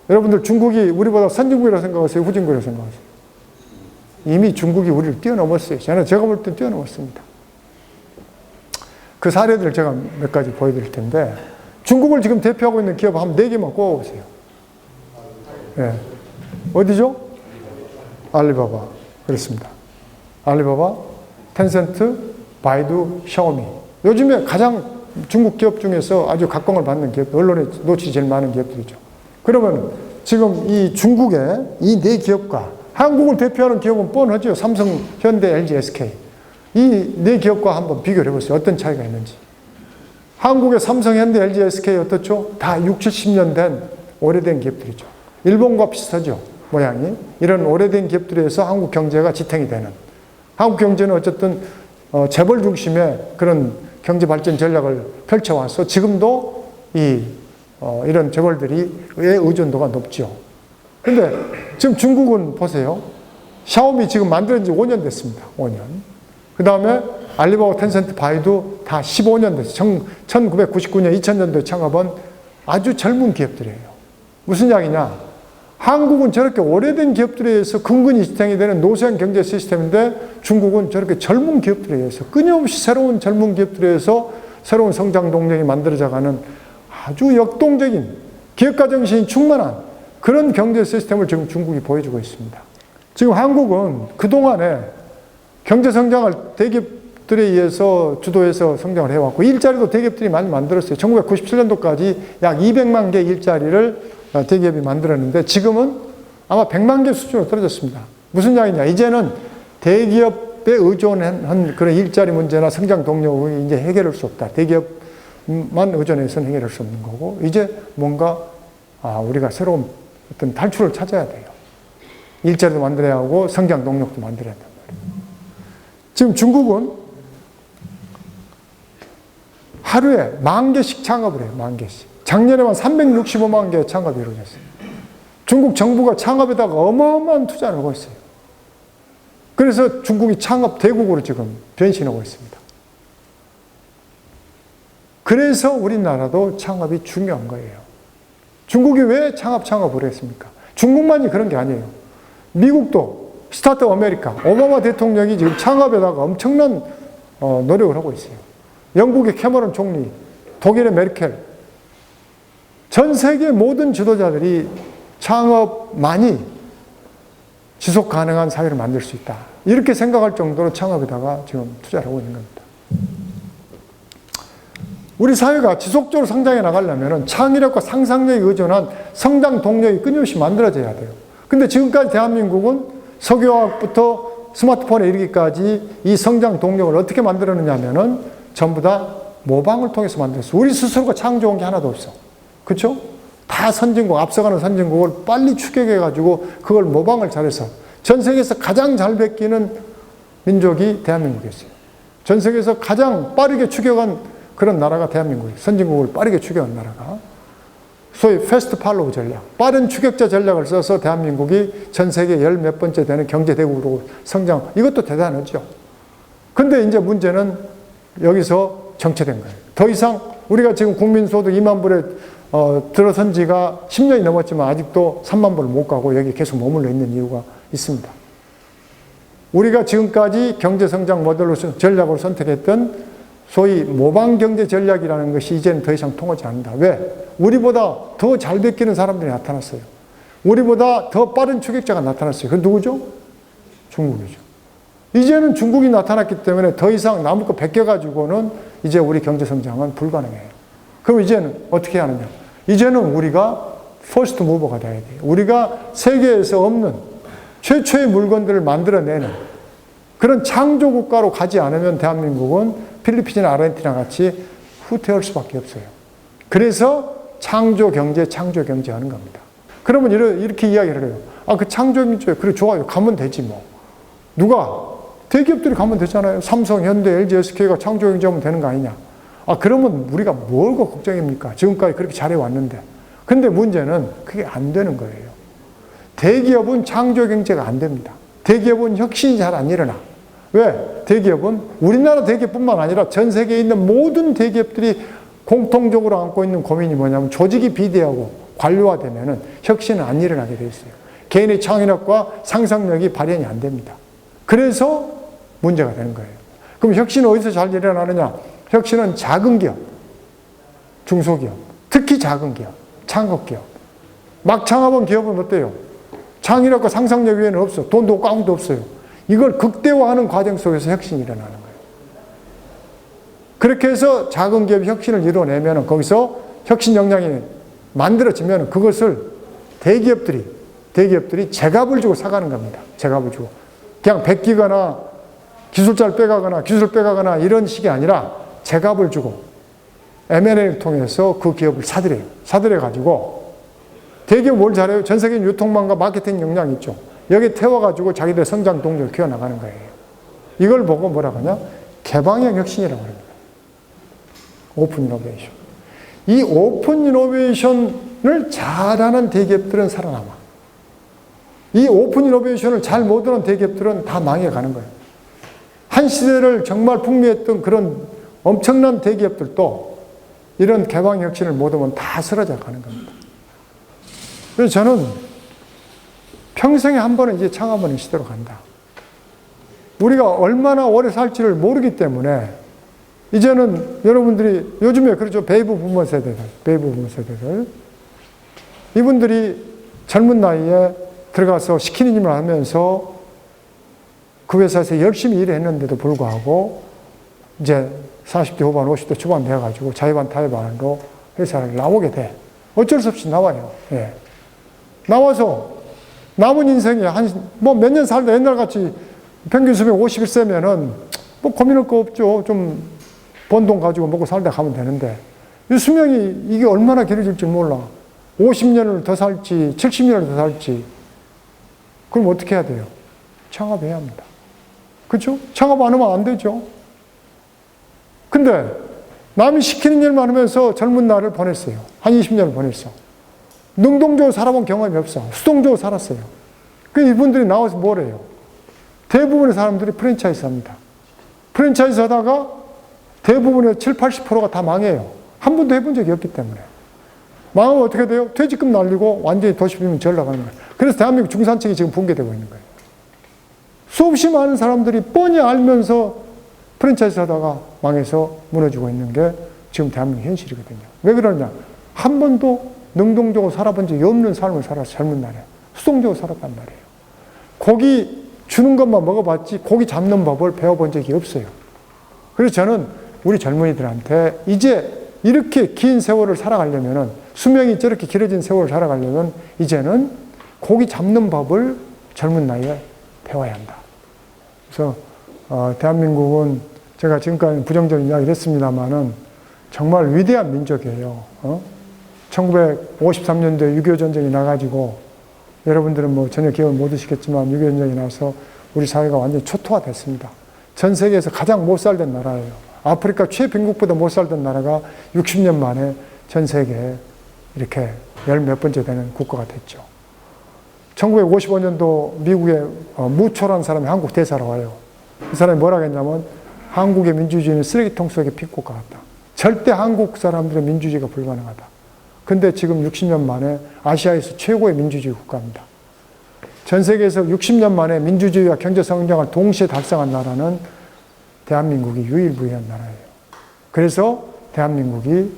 여러분들 중국이 우리보다 선진국이라고 생각하세요? 후진국이라고 생각하세요? 이미 중국이 우리를 뛰어넘었어요. 제가 볼 때 뛰어넘었습니다. 그 사례들을 제가 몇 가지 보여드릴 텐데, 중국을 지금 대표하고 있는 기업 한 4개만 꼽아보세요. 예. 어디죠? 알리바바. 그렇습니다. 알리바바, 텐센트, 바이두, 샤오미. 요즘에 가장 중국 기업 중에서 아주 각광을 받는 기업, 언론에 노출이 제일 많은 기업들이죠. 그러면 지금 이 중국의 이 4기업과 한국을 대표하는 기업은 뻔하죠. 삼성, 현대, LG, SK. 이 4기업과 한번 비교를 해보세요. 어떤 차이가 있는지. 한국의 삼성, 현대, LG, SK 어떻죠? 다 60, 70년 된 오래된 기업들이죠. 일본과 비슷하죠. 모양이. 이런 오래된 기업들에서 한국 경제가 지탱이 되는. 한국 경제는 어쨌든 재벌 중심의 그런 경제 발전 전략을 펼쳐와서 지금도 이런 재벌들의 의존도가 높죠. 근데 지금 중국은 보세요. 샤오미 지금 만들어진 지 5년 됐습니다. 5년. 그 다음에 알리바바, 텐센트, 바이두 다 15년 됐어요. 1999년, 2000년도에 창업한 아주 젊은 기업들이에요. 무슨 이야기냐? 한국은 저렇게 오래된 기업들에 의해서 근근히 지탱이 되는 노쇠한 경제 시스템인데 중국은 저렇게 젊은 기업들에 의해서 끊임없이 새로운 젊은 기업들에 의해서 새로운 성장 동력이 만들어져가는 아주 역동적인 기업가 정신이 충만한 그런 경제 시스템을 지금 중국이 보여주고 있습니다. 지금 한국은 그동안에 경제 성장을 대기업들에 의해서 주도해서 성장을 해왔고 일자리도 대기업들이 많이 만들었어요. 1997년도까지 약 200만 개 일자리를 대기업이 만들었는데 지금은 아마 100만 개 수준으로 떨어졌습니다. 무슨 이야기냐? 이제는 대기업에 의존한 그런 일자리 문제나 성장 동력이 이제 해결할 수 없다. 대기업만 의존해서는 해결할 수 없는 거고 이제 뭔가 우리가 새로운 어떤 탈출을 찾아야 돼요. 일자리도 만들어야 하고 성장 동력도 만들어야 한단 말이에요. 지금 중국은 하루에 10,000개씩 창업을 해요. 10,000개씩. 작년에만 365만 개 창업이 이루어졌어요. 중국 정부가 창업에다가 어마어마한 투자를 하고 있어요. 그래서 중국이 창업 대국으로 지금 변신하고 있습니다. 그래서 우리나라도 창업이 중요한 거예요. 중국이 왜 창업을 했습니까? 중국만이 그런 게 아니에요. 미국도 스타트업 아메리카, 오바마 대통령이 지금 창업에다가 엄청난 노력을 하고 있어요. 영국의 캐머런 총리, 독일의 메르켈, 전 세계 모든 지도자들이 창업만이 지속 가능한 사회를 만들 수 있다. 이렇게 생각할 정도로 창업에다가 지금 투자를 하고 있는 겁니다. 우리 사회가 지속적으로 성장해 나가려면 창의력과 상상력에 의존한 성장 동력이 끊임없이 만들어져야 돼요. 근데 지금까지 대한민국은 석유화학부터 스마트폰에 이르기까지 이 성장 동력을 어떻게 만들었느냐 하면은 전부 다 모방을 통해서 만들었어요. 우리 스스로가 창조한 게 하나도 없어. 그렇죠? 다 선진국, 앞서가는 선진국을 빨리 추격해가지고 그걸 모방을 잘해서 전 세계에서 가장 잘 베끼는 민족이 대한민국이었어요. 전 세계에서 가장 빠르게 추격한 그런 나라가 대한민국이에요. 선진국을 빠르게 추격한 나라가. 소위 패스트 팔로우 전략, 빠른 추격자 전략을 써서 대한민국이 전 세계 10몇 번째 되는 경제대국으로 성장, 이것도 대단하죠. 근데 이제 문제는 여기서 정체된 거예요. 더 이상 우리가 지금 국민소득 2만 불에 들어선 지가 10년이 넘었지만 아직도 3만 불을 못 가고 여기 계속 머물러 있는 이유가 있습니다. 우리가 지금까지 경제성장 모델로 전략으로 선택했던 소위 모방경제 전략이라는 것이 이제는 더 이상 통하지 않는다. 왜? 우리보다 더 잘 베끼는 사람들이 나타났어요. 우리보다 더 빠른 추격자가 나타났어요. 그건 누구죠? 중국이죠. 이제는 중국이 나타났기 때문에 더 이상 남을 거 베껴가지고는 이제 우리 경제성장은 불가능해요. 그럼 이제는 어떻게 하느냐? 이제는 우리가 퍼스트 무버가 돼야 돼요. 우리가 세계에서 없는 최초의 물건들을 만들어내는 그런 창조 국가로 가지 않으면 대한민국은 필리핀이나 아르헨티나 같이 후퇴할 수밖에 없어요. 그래서 창조 경제 하는 겁니다. 그러면 이렇게 이야기를 해요. 그 창조 경제, 그래, 좋아요. 가면 되지 뭐. 누가? 대기업들이 가면 되잖아요. 삼성, 현대, LG, SK가 창조 경제하면 되는 거 아니냐. 그러면 우리가 뭘 걱정입니까? 지금까지 그렇게 잘해왔는데. 근데 문제는 그게 안 되는 거예요. 대기업은 창조 경제가 안 됩니다. 대기업은 혁신이 잘 안 일어나. 왜? 대기업은 우리나라 대기업뿐만 아니라 전 세계에 있는 모든 대기업들이 공통적으로 안고 있는 고민이 뭐냐면 조직이 비대하고 관료화되면은 혁신은 안 일어나게 돼 있어요. 개인의 창의력과 상상력이 발현이 안 됩니다. 그래서 문제가 되는 거예요. 그럼 혁신은 어디서 잘 일어나느냐? 혁신은 작은 기업, 중소기업, 특히 작은 기업, 창업기업. 막 창업한 기업은 어때요? 창의력과 상상력 외에는 없어. 돈도 없고 아무도 없어요. 이걸 극대화하는 과정 속에서 혁신이 일어나는 거예요. 그렇게 해서 작은 기업이 혁신을 이뤄내면 거기서 혁신 역량이 만들어지면 그것을 대기업들이 제값을 주고 사가는 겁니다. 제값을 주고. 그냥 베끼거나 기술자를 빼가거나 기술을 빼가거나 이런 식이 아니라 제값을 주고 M&A를 통해서 그 기업을 사들여요. 사들여가지고 대기업 뭘 잘해요? 전 세계인 유통망과 마케팅 역량이 있죠. 여기 태워가지고 자기들 성장 동력을 키워나가는 거예요. 이걸 보고 뭐라고 하냐? 개방형 혁신이라고 합니다. 오픈 이노베이션. 이 오픈 이노베이션을 잘하는 대기업들은 살아남아. 이 오픈 이노베이션을 잘 못하는 대기업들은 다 망해가는 거예요. 한 시대를 정말 풍미했던 그런 엄청난 대기업들도 이런 개방 혁신을 못하면 다 쓰러져 가는 겁니다. 그래서 저는 평생에 한 번은 이제 창업하는 시대로 간다. 우리가 얼마나 오래 살지를 모르기 때문에 이제는 여러분들이 요즘에 그렇죠. 베이비 부모 세대들. 이분들이 젊은 나이에 들어가서 시키는 일을 하면서 그 회사에서 열심히 일했는데도 불구하고 이제 40대 후반, 50대 초반 돼가지고 자의반 타의반으로 회사를 나오게 돼. 어쩔 수 없이 나와요. 예. 나와서 남은 인생에 몇 년 살다 옛날 같이 평균 수명 51세면은 뭐 고민할 거 없죠. 좀 번 돈 가지고 먹고 살다 가면 되는데 이 수명이 이게 얼마나 길어질지 몰라. 50년을 더 살지 70년을 더 살지. 그럼 어떻게 해야 돼요? 창업해야 합니다. 그렇죠? 창업 안 하면 안 되죠. 근데 남이 시키는 일만 하면서 젊은 날을 보냈어요. 한 20년을 보냈어. 능동적으로 살아본 경험이 없어. 수동적으로 살았어요. 그 이분들이 나와서 뭘 해요? 대부분의 사람들이 프랜차이즈 합니다. 프랜차이즈 하다가 대부분의 7, 80%가 다 망해요. 한 번도 해본 적이 없기 때문에. 망하면 어떻게 돼요? 퇴직금 날리고 완전히 도시비면 전락하는 거예요. 그래서 대한민국 중산층이 지금 붕괴되고 있는 거예요. 수없이 많은 사람들이 뻔히 알면서 프랜차이즈 하다가 망해서 무너지고 있는 게 지금 대한민국 현실이거든요. 왜 그러냐? 한 번도 능동적으로 살아본 적이 없는 삶을 살아서 젊은 날에 수동적으로 살았단 말이에요. 고기 주는 것만 먹어봤지 고기 잡는 법을 배워본 적이 없어요. 그래서 저는 우리 젊은이들한테 이제 이렇게 긴 세월을 살아가려면 수명이 저렇게 길어진 세월을 살아가려면 이제는 고기 잡는 법을 젊은 나이에 배워야 한다. 그래서 대한민국은 제가 지금까지 부정적인 이야기를 했습니다만은 정말 위대한 민족이에요. 1953년도에 6.25 전쟁이 나가지고 여러분들은 뭐 전혀 기억을 못 하시겠지만 6.25 전쟁이 나서 우리 사회가 완전히 초토화됐습니다. 전 세계에서 가장 못 살던 나라예요. 아프리카 최빈국보다 못 살던 나라가 60년 만에 전 세계에 이렇게 열 몇 번째 되는 국가가 됐죠. 1955년도 미국에 무초라는 사람이 한국 대사로 와요. 그 사람이 뭐라고 했냐면 한국의 민주주의는 쓰레기통 속의 핏국가 같다. 절대 한국 사람들의 민주주의가 불가능하다. 근데 지금 60년 만에 아시아에서 최고의 민주주의 국가입니다. 전 세계에서 60년 만에 민주주의와 경제성장을 동시에 달성한 나라는 대한민국이 유일무이한 나라예요. 그래서 대한민국이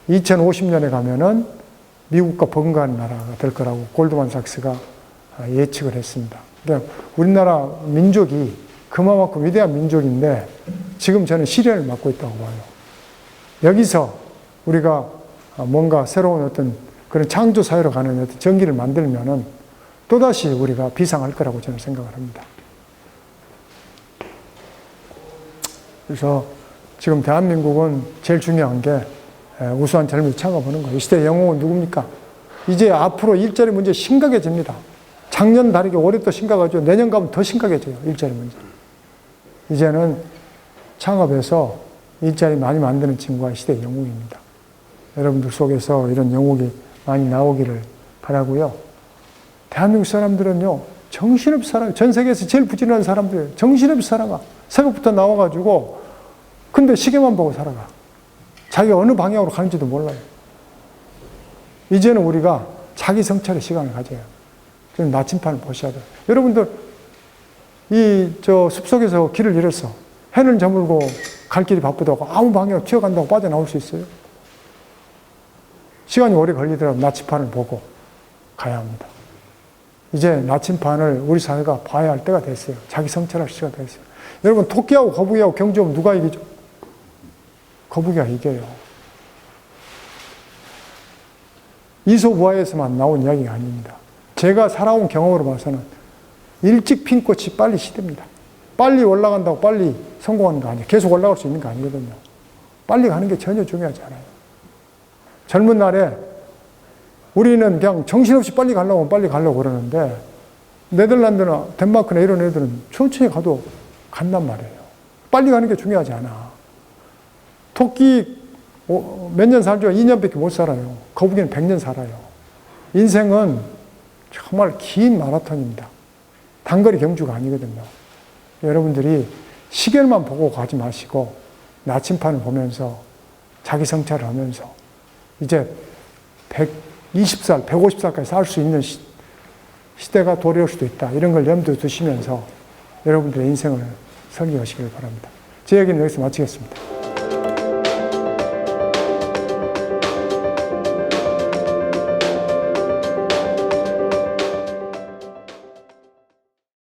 2050년에 가면은 미국과 번가는 나라가 될 거라고 골드만삭스가 예측을 했습니다. 그러니까 우리나라 민족이 그만큼 위대한 민족인데 지금 저는 시련을 맞고 있다고 봐요. 여기서 우리가 뭔가 새로운 어떤 그런 창조 사회로 가는 어떤 전기를 만들면은 또다시 우리가 비상할 거라고 저는 생각을 합니다. 그래서 지금 대한민국은 제일 중요한 게 우수한 젊은이 창업하는 거예요. 이 시대의 영웅은 누굽니까? 이제 앞으로 일자리 문제 심각해집니다. 작년 다르게 올해 또 심각하죠. 내년 가면 더 심각해져요. 일자리 문제. 이제는 창업해서 일자리 많이 만드는 친구가 시대의 영웅입니다. 여러분들 속에서 이런 영웅이 많이 나오기를 바라고요. 대한민국 사람들은요, 정신없이 살아요. 전 세계에서 제일 부지런한 사람들이에요. 정신없이 살아가. 새벽부터 나와가지고, 근데 시계만 보고 살아가. 자기가 어느 방향으로 가는지도 몰라요. 이제는 우리가 자기 성찰의 시간을 가져요. 좀 나침판을 보셔야 돼요. 여러분들, 숲속에서 길을 잃었어. 해는 저물고 갈 길이 바쁘다고 아무 방향으로 튀어간다고 빠져나올 수 있어요? 시간이 오래 걸리더라도 나침판을 보고 가야 합니다. 이제 나침판을 우리 사회가 봐야 할 때가 됐어요. 자기 성찰할 시간이 됐어요. 여러분, 토끼하고 거북이하고 경주하면 누가 이기죠? 거북이가 이겨요. 이솝우화에서만 나온 이야기가 아닙니다. 제가 살아온 경험으로 봐서는 일찍 핀 꽃이 빨리 시듭니다. 빨리 올라간다고 빨리 성공하는 거 아니에요. 계속 올라갈 수 있는 거 아니거든요. 빨리 가는 게 전혀 중요하지 않아요. 젊은 날에 우리는 그냥 정신없이 빨리 가려고 그러는데, 네덜란드나 덴마크나 이런 애들은 천천히 가도 간단 말이에요. 빨리 가는 게 중요하지 않아. 토끼 몇 년 살죠? 2년밖에 못 살아요. 거북이는 100년 살아요. 인생은 정말 긴 마라톤입니다. 단거리 경주가 아니거든요. 여러분들이 시계만 보고 가지 마시고 나침판을 보면서 자기 성찰을 하면서 이제 120살, 150살까지 살 수 있는 시대가 도래할 수도 있다. 이런 걸 염두에 두시면서 여러분들의 인생을 설계하시길 바랍니다. 제 얘기는 여기서 마치겠습니다.